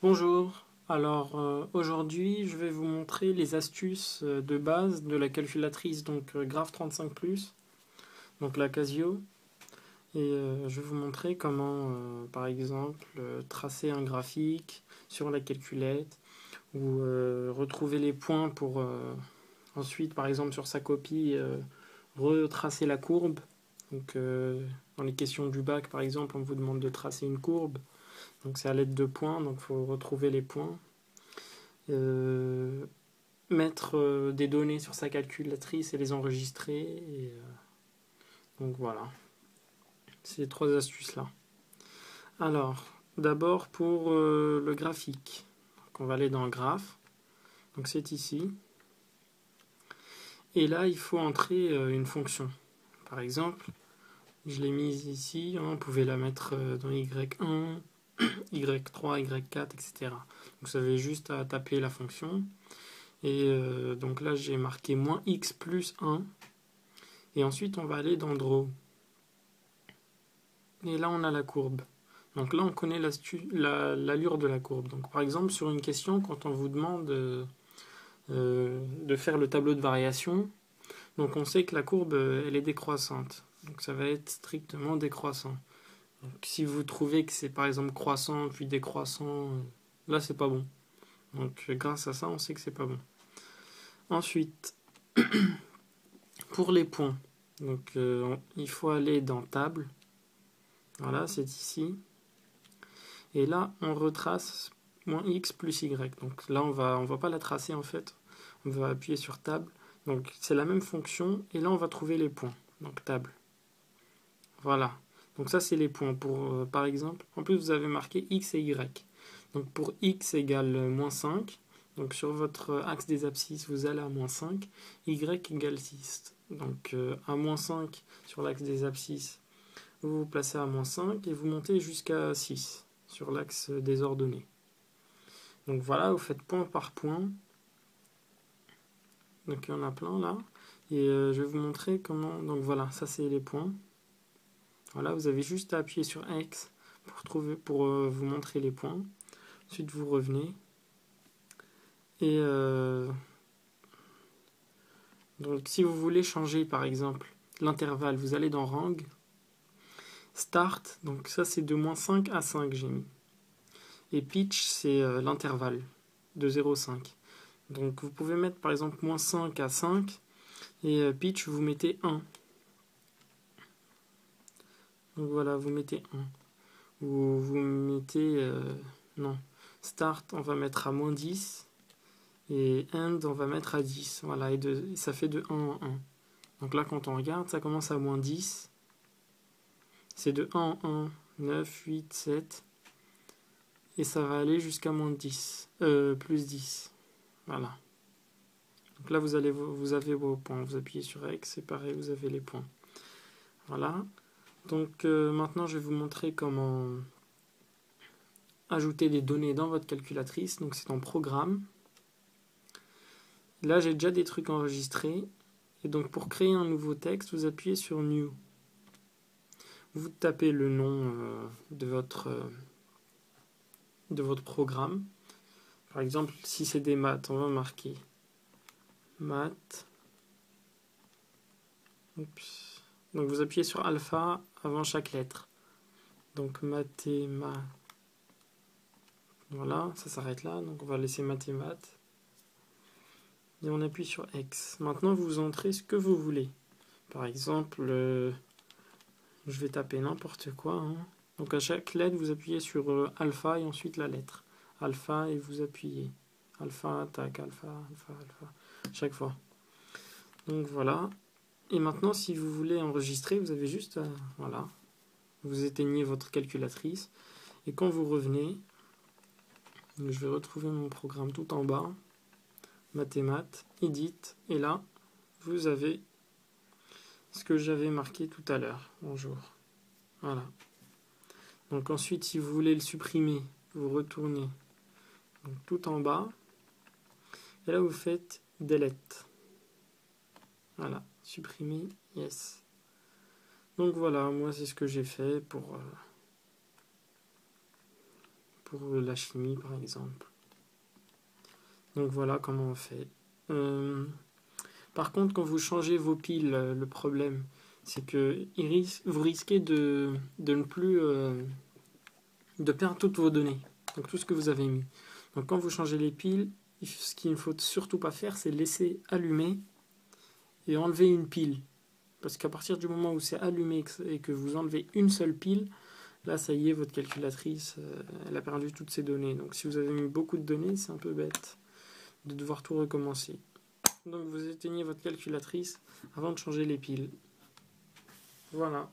Bonjour, alors aujourd'hui je vais vous montrer les astuces de base de la calculatrice Graph35+, donc la Casio, et je vais vous montrer comment par exemple tracer un graphique sur la calculette ou retrouver les points pour ensuite par exemple sur sa copie retracer la courbe. Donc dans les questions du bac par exemple on vous demande de tracer une courbe. Donc c'est à l'aide de points, donc il faut retrouver les points. Mettre des données sur sa calculatrice et les enregistrer. Donc voilà, ces trois astuces-là. Alors, d'abord pour le graphique. Donc on va aller dans Graph. Donc c'est ici. Et là, il faut entrer une fonction. Par exemple, je l'ai mise ici. Vous pouvez la mettre dans Y1, Y3, Y4, etc. Donc vous avez juste à taper la fonction. Et donc là, j'ai marqué -x plus 1. Et ensuite, on va aller dans Draw. Et là, on a la courbe. Donc là, on connaît l'allure de la courbe. Donc par exemple, sur une question, quand on vous demande de faire le tableau de variation, donc on sait que la courbe, elle est décroissante. Donc ça va être strictement décroissant. Donc si vous trouvez que c'est par exemple croissant puis décroissant, là, c'est pas bon. Donc grâce à ça, on sait que c'est pas bon. Ensuite, pour les points, donc il faut aller dans Table. Voilà, c'est ici. Et là, on retrace -x plus y. Donc là, on va pas la tracer en fait. On va appuyer sur table. Donc c'est la même fonction. Et là, on va trouver les points. Donc table. Voilà. Donc ça, c'est les points. Pour, par exemple, en plus, vous avez marqué x et y. Donc pour x égale -5. Donc sur votre axe des abscisses, vous allez à -5. Y égale 6. Donc à -5 sur l'axe des abscisses, vous vous placez à -5 et vous montez jusqu'à 6 sur l'axe des ordonnées. Donc voilà, vous faites point par point. Donc il y en a plein là. Et je vais vous montrer comment. Donc voilà, ça c'est les points. Voilà, vous avez juste à appuyer sur X pour vous montrer les points. Ensuite vous revenez. Et donc si vous voulez changer par exemple l'intervalle, vous allez dans Rang, Start. Donc ça c'est de -5 à 5 j'ai mis. Et Pitch c'est l'intervalle de 0,5. Donc vous pouvez mettre par exemple -5 à 5 et pitch vous mettez 1. Donc voilà, vous mettez 1. Ou vous mettez non. Start on va mettre à -10 et end on va mettre à 10. Voilà, et ça fait de 1 en 1. Donc là quand on regarde, ça commence à -10. C'est de 1 en 1, 9, 8, 7. Et ça va aller jusqu'à -10. Plus 10. Voilà. Donc là, vous avez vos points. Vous appuyez sur X, c'est pareil, vous avez les points. Voilà. Donc maintenant, je vais vous montrer comment ajouter des données dans votre calculatrice. Donc c'est en programme. Là, j'ai déjà des trucs enregistrés. Et donc pour créer un nouveau texte, vous appuyez sur New. Vous tapez le nom de votre programme. Par exemple, si c'est des maths, on va marquer maths. Oups. Donc vous appuyez sur alpha avant chaque lettre. Donc mathémat. Voilà, ça s'arrête là. Donc on va laisser mathémat. Et on appuie sur X. Maintenant vous entrez ce que vous voulez. Par exemple, je vais taper n'importe quoi. Donc à chaque lettre, vous appuyez sur alpha et ensuite la lettre. Alpha et vous appuyez. Alpha, tac, alpha, alpha, alpha. Chaque fois. Donc voilà. Et maintenant, si vous voulez enregistrer, vous avez juste à, voilà. Vous éteignez votre calculatrice. Et quand vous revenez, je vais retrouver mon programme tout en bas. Mathémat, Edit. Et là, vous avez ce que j'avais marqué tout à l'heure. Bonjour. Voilà. Donc ensuite, si vous voulez le supprimer, vous retournez donc, tout en bas. Et là, vous faites Delete. Voilà. Supprimer, yes. Donc voilà, moi, c'est ce que j'ai fait pour pour la chimie par exemple. Donc voilà comment on fait. Par contre, quand vous changez vos piles, le problème, c'est que vous risquez de ne plus de perdre toutes vos données, donc tout ce que vous avez mis. Donc quand vous changez les piles, ce qu'il ne faut surtout pas faire, c'est laisser allumer et enlever une pile. Parce qu'à partir du moment où c'est allumé et que vous enlevez une seule pile, là ça y est, votre calculatrice, elle a perdu toutes ses données. Donc si vous avez mis beaucoup de données, c'est un peu bête de devoir tout recommencer. Donc vous éteignez votre calculatrice avant de changer les piles. Voilà.